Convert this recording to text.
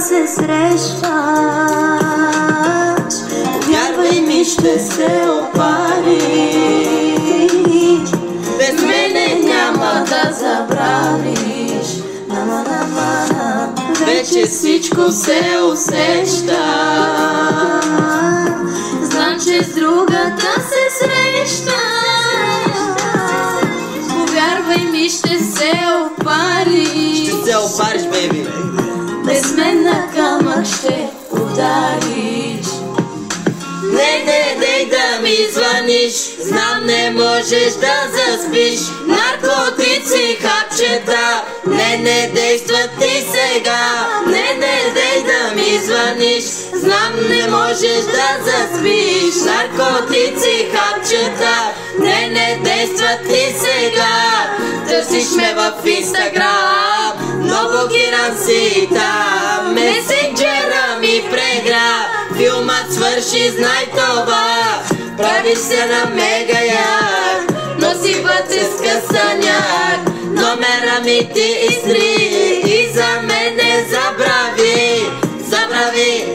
се срещаш, вярвай ми, ще се опариш. Без мене няма да забравиш. Вече всичко се усеща. Знам, че с другата се среща. Повярвай ми, ще се опариш. Ще се опариш, бейби. Без мен на камък ще удариш. Не, дей да ми звъниш. Знам, не можеш да заспиш. Наркотици, хапчета, не действат ти сега. Не, дей да ми звъниш. Знам, не можеш да заспиш. Наркотици, хапчета, не действат ти сега. Търсиш ме в Инстаграм, много гирам си там. Месенджера ми прегра, филмът свърши, знай това. Правиш се на мега як, носи вътре скъсаняк. Номера ми ти изтри и за мен не забрави. Забрави,